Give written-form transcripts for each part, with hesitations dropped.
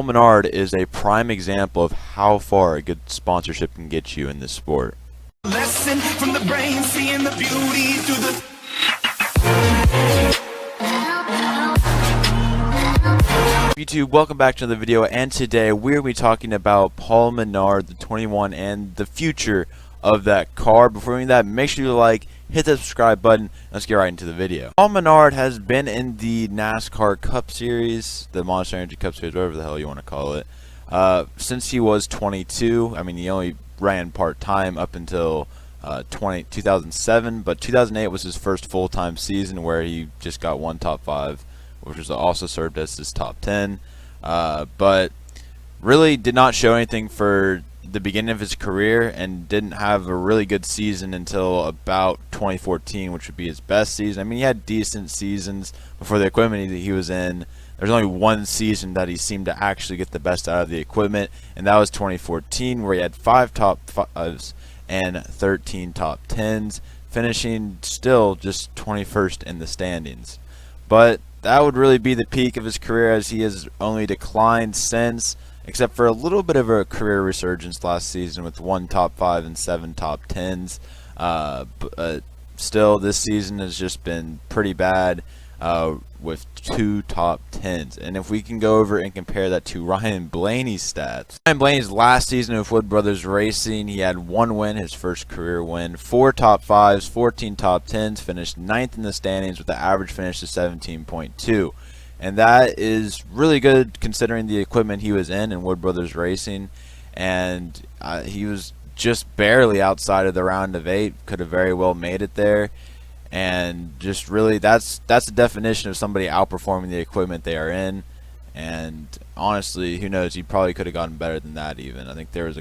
Menard is a prime example of how far a good sponsorship can get you in this sport. Lesson from the brain, seeing the beauty through the YouTube, welcome back to another video, and today we're going to be talking about Paul Menard, the 21, and the future of that car. Before we do that, make sure you like, hit the subscribe button, let's get right into the video. Paul Menard has been in the NASCAR Cup Series, the Monster Energy Cup Series, whatever the hell you want to call it, since he was 22. I mean, he only ran part-time up until 2007, but 2008 was his first full-time season where he just got one top 5, which was also served as his top 10, but really did not show anything for the beginning of his career and didn't have a really good season until about 2014, which would be his best season. I mean, he had decent seasons before the equipment he was in. There's only one season that he seemed to actually get the best out of the equipment, and that was 2014, where he had 5 top 5s and 13 top 10s, finishing still just 21st in the standings. But that would really be the peak of his career, as he has only declined since, except for a little bit of a career resurgence last season with 1 top 5 and 7 top 10s. But still, this season has just been pretty bad with 2 top 10s. And if we can go over and compare that to Ryan Blaney's stats. Ryan Blaney's last season with Wood Brothers Racing, he had 1 win, his first career win, 4 top 5s, 14 top 10s, finished 9th in the standings with an average finish of 17.2. And that is really good considering the equipment he was in Wood Brothers Racing. And he was just barely outside of the round of 8, could have very well made it there. And just really, that's the definition of somebody outperforming the equipment they are in. And honestly, who knows, he probably could have gotten better than that even. I think there was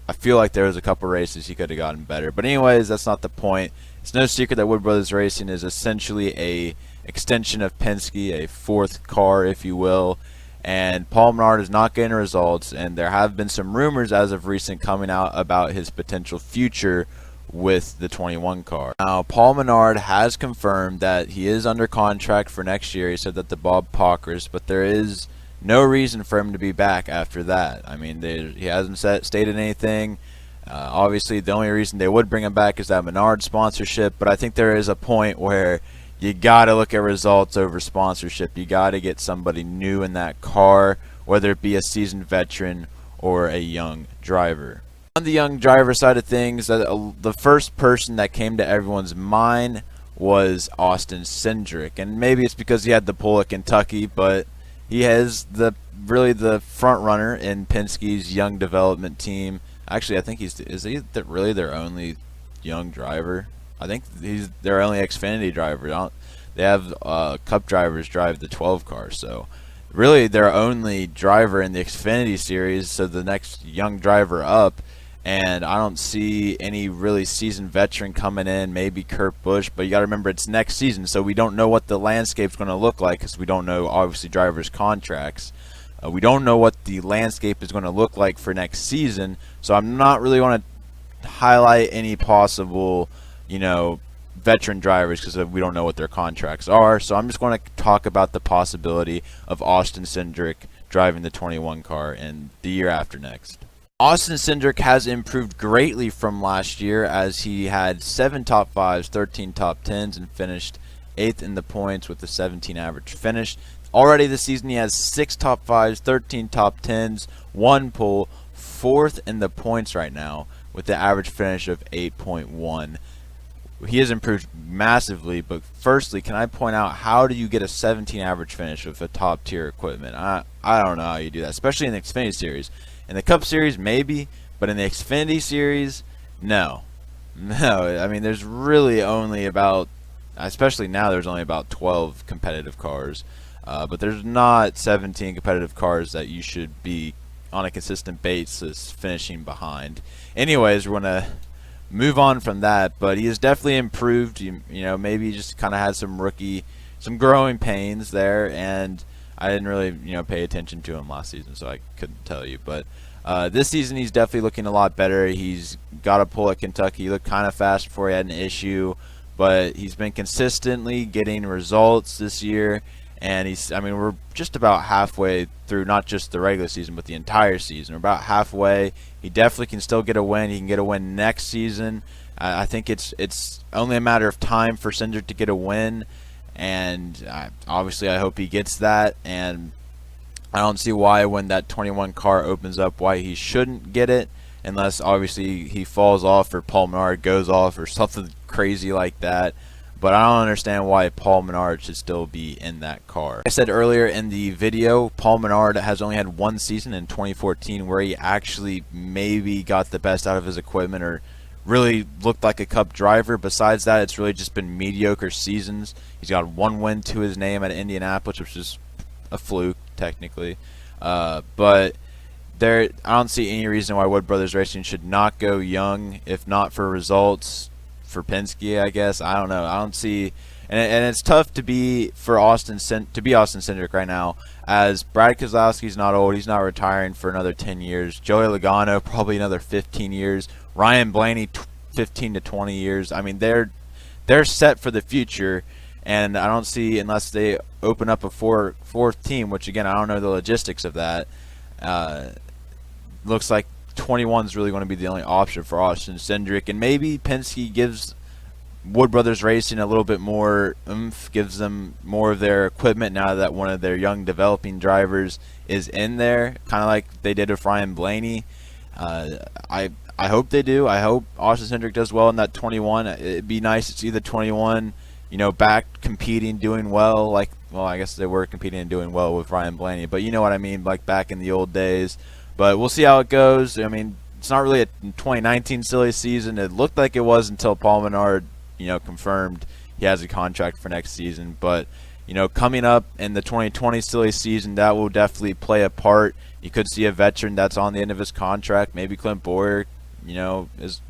I feel like there was a couple races he could have gotten better. But anyways, that's not the point. It's no secret that Wood Brothers Racing is essentially a extension of Penske, a 4th car, if you will. And Paul Menard is not getting results, and there have been some rumors as of recent coming out about his potential future with the 21 car. Now, Paul Menard has confirmed that he is under contract for next year. He said that to Bob Pockers, but there is no reason for him to be back after that. I mean, he hasn't stated anything. Obviously, the only reason they would bring him back is that Menard sponsorship, but I think there is a point where you got to look at results over sponsorship. You got to get somebody new in that car, whether it be a seasoned veteran or a young driver. On the young driver side of things, the first person that came to everyone's mind was Austin Cindric, and maybe it's because he had the pull at Kentucky, but he has really the front runner in Penske's young development team. Actually, I think is he really their only young driver? I think he's their only Xfinity driver. They have Cup drivers drive the 12 car, so really their only driver in the Xfinity series. So the next young driver up. And I don't see any really seasoned veteran coming in, maybe Kurt Busch, but you got to remember it's next season, so we don't know what the landscape's going to look like because we don't know, obviously, drivers' contracts. We don't know what the landscape is going to look like for next season, so I'm not really going to highlight any possible, veteran drivers because we don't know what their contracts are. So I'm just going to talk about the possibility of Austin Cindric driving the 21 car in the year after next. Austin Cindric has improved greatly from last year, as he had 7 top 5s, 13 top 10s, and finished 8th in the points with a 17 average finish. Already this season, he has 6 top 5s, 13 top 10s, 1 pole, 4th in the points right now with the average finish of 8.1. He has improved massively, but firstly, can I point out, how do you get a 17 average finish with a top tier equipment? I don't know how you do that, especially in the Xfinity Series. In the Cup Series, maybe, but in the Xfinity Series, no. I mean, there's really only about, especially now, there's only about 12 competitive cars. But there's not 17 competitive cars that you should be, on a consistent basis, finishing behind. Anyways, we're going to move on from that, but he has definitely improved. Maybe he just kind of had some growing pains there, and I didn't really, pay attention to him last season, so I couldn't tell you. But this season, he's definitely looking a lot better. He's got a pull at Kentucky. He looked kind of fast before he had an issue, but he's been consistently getting results this year, And I mean, we're just about halfway through, not just the regular season, but the entire season. We're about halfway. He definitely can still get a win. He can get a win next season. I think it's only a matter of time for Cindric to get a win, and obviously I hope he gets that. And I don't see why, when that 21 car opens up, why he shouldn't get it, unless obviously he falls off or Paul Menard goes off or something crazy like that. But I don't understand why Paul Menard should still be in that car. Like I said earlier in the video, Paul Menard has only had one season in 2014 where he actually maybe got the best out of his equipment or really looked like a Cup driver. Besides that, it's really just been mediocre seasons. He's got one win to his name at Indianapolis, which is a fluke technically. But I don't see any reason why Wood Brothers Racing should not go young, if not for results. For Penske, I guess. I don't know. I don't see, and it's tough to be Austin Cindric right now, as Brad Keselowski's not old. He's not retiring for another 10 years. Joey Logano probably another 15 years. Ryan Blaney 15 to 20 years. I mean, they're set for the future, and I don't see, unless they open up a fourth team, which again I don't know the logistics of that. Looks like 21 is really going to be the only option for Austin Cindric, and maybe Penske gives Wood Brothers Racing a little bit more oomph, gives them more of their equipment now that one of their young developing drivers is in there, kind of like they did with Ryan Blaney. I hope they do. I hope Austin Cindric does well in that 21. It'd be nice to see the 21, back competing, doing well. Well, I guess they were competing and doing well with Ryan Blaney, but you know what I mean, like back in the old days. But we'll see how it goes. I mean, it's not really a 2019 silly season. It looked like it was until Paul Menard, confirmed he has a contract for next season. But, coming up in the 2020 silly season, that will definitely play a part. You could see a veteran that's on the end of his contract. Maybe Clint Bowyer,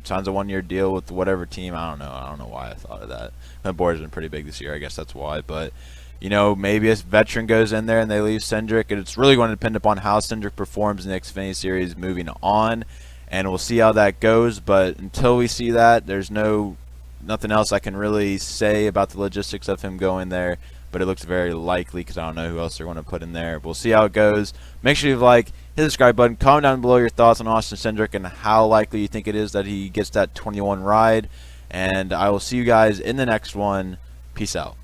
signs a one-year deal with whatever team. I don't know. I don't know why I thought of that. Clint Bowyer's been pretty big this year. I guess that's why. But maybe a veteran goes in there and they leave Cindric, and it's really going to depend upon how Cindric performs in the Xfinity Series moving on, and we'll see how that goes. But until we see that, there's nothing else I can really say about the logistics of him going there, but it looks very likely because I don't know who else they're going to put in there. We'll see how it goes. Make sure you hit the subscribe button, comment down below your thoughts on Austin Cindric and how likely you think it is that he gets that 21 ride, and I will see you guys in the next one. Peace out.